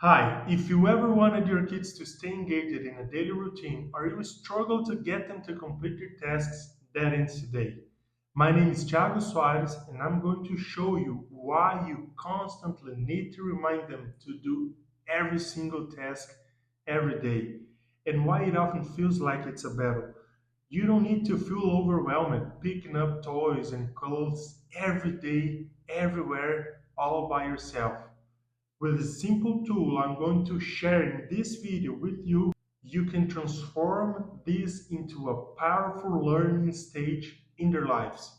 Hi, if you ever wanted your kids to stay engaged in a daily routine or you struggle to get them to complete their tasks, that ends today. My name is Thiago Soares and I'm going to show you why you constantly need to remind them to do every single task every day and why it often feels like it's a battle. You don't need to feel overwhelmed picking up toys and clothes every day, everywhere, all by yourself. With a simple tool I'm going to share in this video with you, you can transform this into a powerful learning stage in their lives.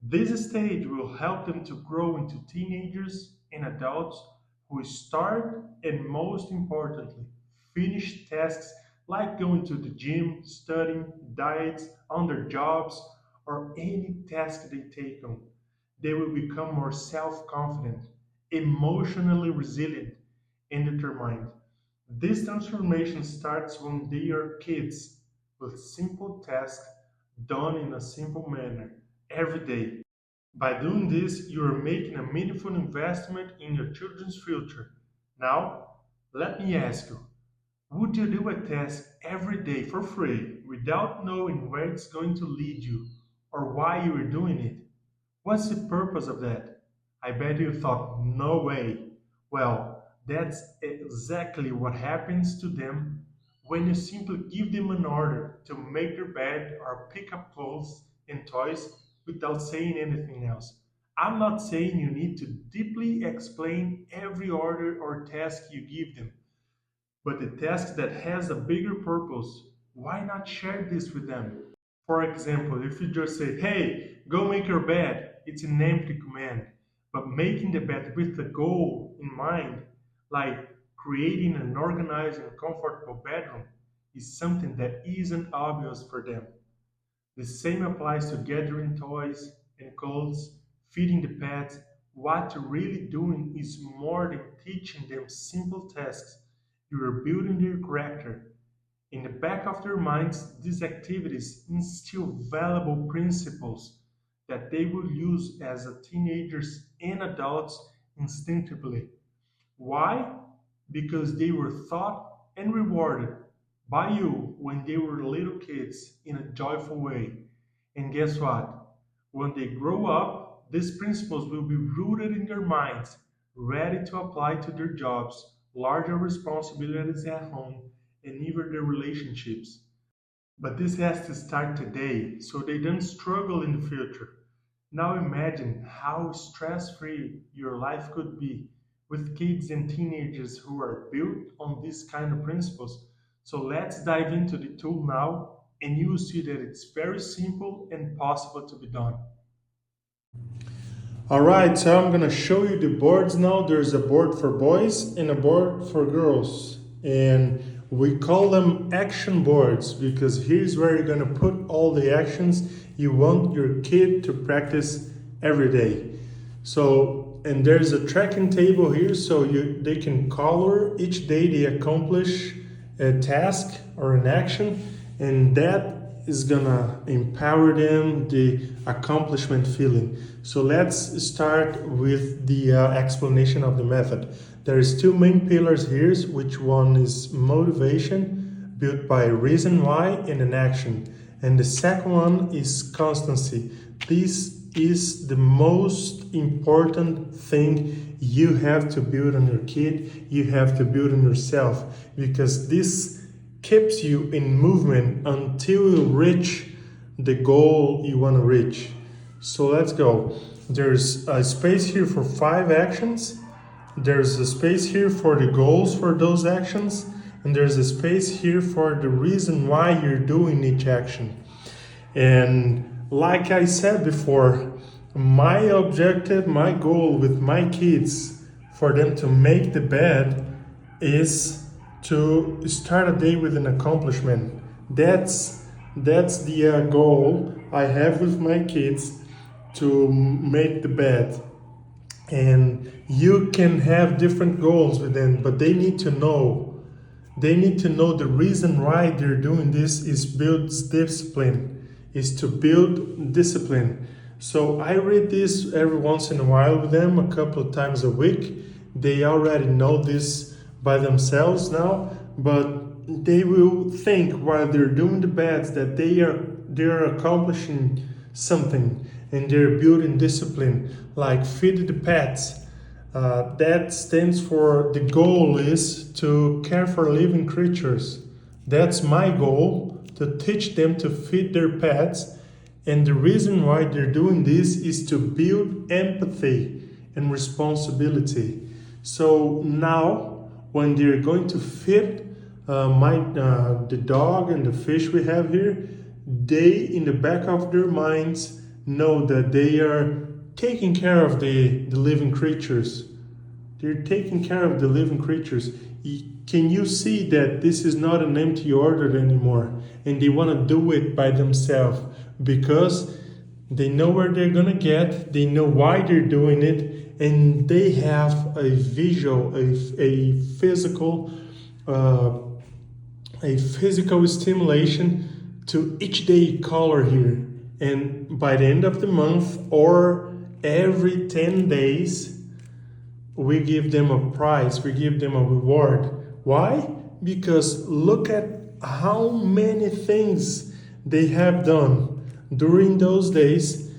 This stage will help them to grow into teenagers and adults who start and, most importantly, finish tasks like going to the gym, studying, diets, on their jobs, or any task they take on. They will become more self confident, emotionally resilient, and determined. This transformation starts when they are kids with simple tasks done in a simple manner every day. By doing this, you are making a meaningful investment in your children's future. Now, let me ask you, would you do a task every day for free without knowing where it's going to lead you or why you are doing it? What's the purpose of that? I bet you thought, no way. Well, that's exactly what happens to them when you simply give them an order to make their bed or pick up clothes and toys without saying anything else. I'm not saying you need to deeply explain every order or task you give them, but the task that has a bigger purpose, why not share this with them? For example, if you just say, hey, go make your bed, it's an empty command. But making the bed with a goal in mind, like creating an organized and comfortable bedroom, is something that isn't obvious for them. The same applies to gathering toys and clothes, feeding the pets. What you're really doing is more than teaching them simple tasks. You are building their character. In the back of their minds, these activities instill valuable principles that they will use as a teenagers and adults instinctively. Why? Because they were taught and rewarded by you when they were little kids in a joyful way. And guess what? When they grow up, these principles will be rooted in their minds, ready to apply to their jobs, larger responsibilities at home, and even their relationships. But this has to start today so they don't struggle in the future. Now imagine how stress free your life could be with kids and teenagers who are built on these kind of principles. So let's dive into the tool now and you will see that it's very simple and possible to be done. All right, so I'm gonna show you the boards now. There's a board for boys and a board for girls. And we call them action boards because here's where you're gonna put all the actions you want your kid to practice every day. So, and there's a tracking table here so they can color each day they accomplish a task or an action, and that is gonna empower them the accomplishment feeling. So let's start with the explanation of the method. There's two main pillars here, which one is motivation, built by reason why and an action, and the second one is constancy. This is the most important thing you have to build on your kid, you have to build on yourself, because this keeps you in movement until you reach the goal you want to reach. So let's go. There's a space here for 5 actions. There's a space here for the goals for those actions. And there's a space here for the reason why you're doing each action. And like I said before, my objective, my goal with my kids for them to make the bed is to start a day with an accomplishment. That's the goal I have with my kids, to make the bed. And you can have different goals with them, but they need to know. They need to know the reason why they're doing this is builds discipline, is to build discipline. So I read this every once in a while with them, a couple of times a week. They already know this by themselves now, but they will think while they're doing the beds that they're accomplishing something, and they're building discipline, like feed the pets. That stands for the goal is to care for living creatures. That's my goal, to teach them to feed their pets. And the reason why they're doing this is to build empathy and responsibility. So now, when they're going to feed the dog and the fish we have here, they, in the back of their minds, know that they are taking care of the living creatures. They're taking care of the living creatures. Can you see that this is not an empty order anymore? And they want to do it by themselves because they know where they're going to get, they know why they're doing it, and they have a visual, a physical stimulation to each day color here. And by the end of the month or every 10 days, we give them a prize, we give them a reward. Why? Because look at how many things they have done during those days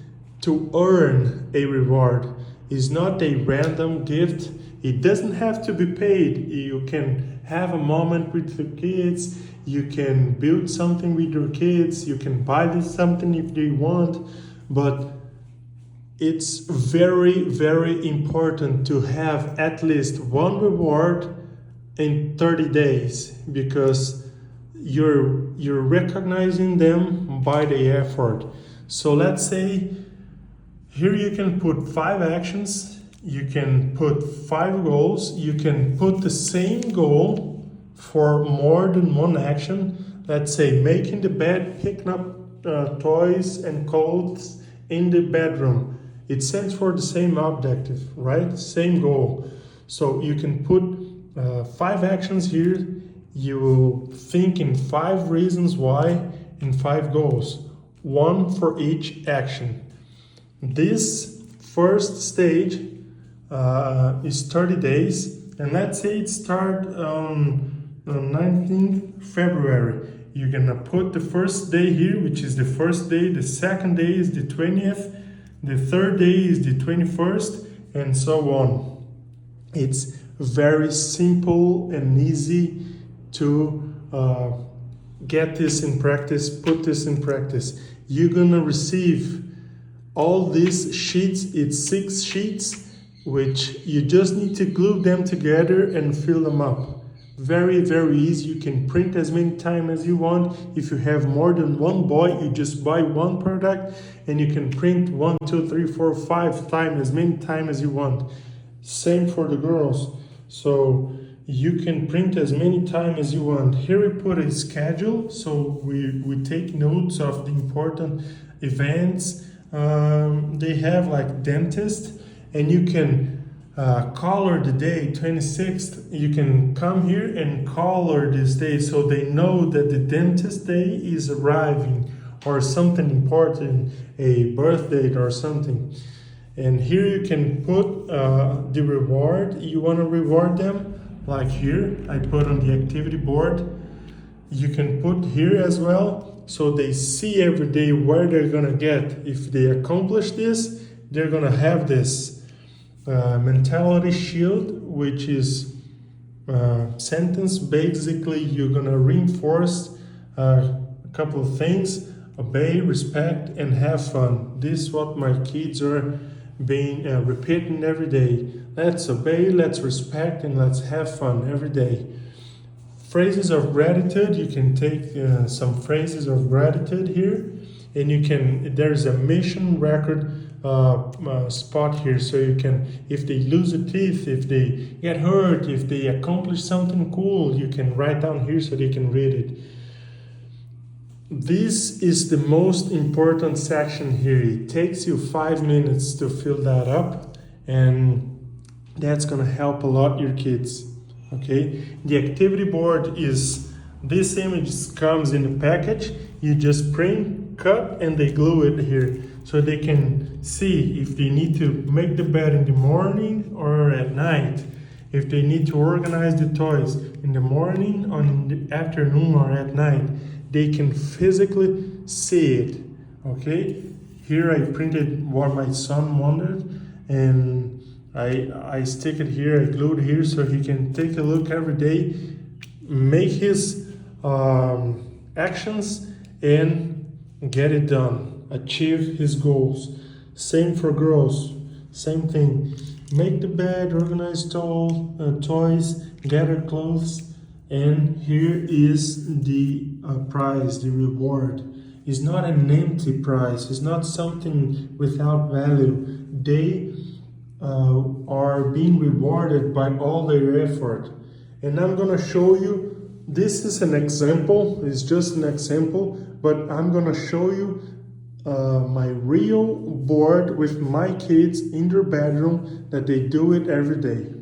to earn a reward. It's not a random gift. It doesn't have to be paid. You can have a moment with the kids. You can build something with your kids. You can buy them something if they want. But it's very, very important to have at least one reward in 30 days, because you're recognizing them by the effort. So let's say here you can put 5 actions, you can put 5 goals, you can put the same goal for more than one action. Let's say making the bed, picking up toys and clothes in the bedroom. It stands for the same objective, right? Same goal. So you can put 5 actions here. You will think in 5 reasons why and 5 goals, 1 for each action. This first stage is 30 days, and let's say it starts on 19th February. You're gonna put the first day here, which is the first day, the second day is the 20th, the third day is the 21st, and so on. It's very simple and easy to get this in practice, put this in practice. You're gonna receive all these sheets. It's 6 sheets, which you just need to glue them together and fill them up. Very, very easy. You can print as many times as you want. If you have more than one boy, you just buy one product and you can print 1, 2, 3, 4, 5 times, as many times as you want. Same for the girls. So you can print as many times as you want. Here we put a schedule, so we take notes of the important events. They have like dentist, and you can color the day, 26th. You can come here and color this day so they know that the dentist day is arriving, or something important, a birthday or something. And here you can put the reward. You want to reward them, like here I put on the activity board. You can put here as well, so they see every day where they're gonna get. If they accomplish this, they're gonna have this mentality shield, which is sentence. Basically, you're gonna reinforce a couple of things: obey, respect, and have fun. This is what my kids are being repeating every day. Let's obey, let's respect, and let's have fun every day. Phrases of gratitude. You can take some phrases of gratitude here, and you can. There's a mission record spot here, so you can, if they lose a teeth, if they get hurt, if they accomplish something cool, you can write down here so they can read it. This is the most important section here. It takes you 5 minutes to fill that up, and that's gonna help a lot your kids. Okay, the activity board is, this image comes in a package. You just print, cut, and they glue it here so they can see if they need to make the bed in the morning or at night. If they need to organize the toys in the morning, or in the afternoon, or at night, they can physically see it. Okay, here I printed what my son wanted, and I stick it here, I glued here so he can take a look every day, make his actions, and get it done, achieve his goals. Same for girls, same thing. Make the bed, organize toys, gather clothes, and here is the prize, the reward. It's not an empty prize, it's not something without value. They are being rewarded by all their effort. And I'm gonna show you, this is an example, it's just an example, but I'm gonna show you my real board with my kids in their bedroom, that they do it every day.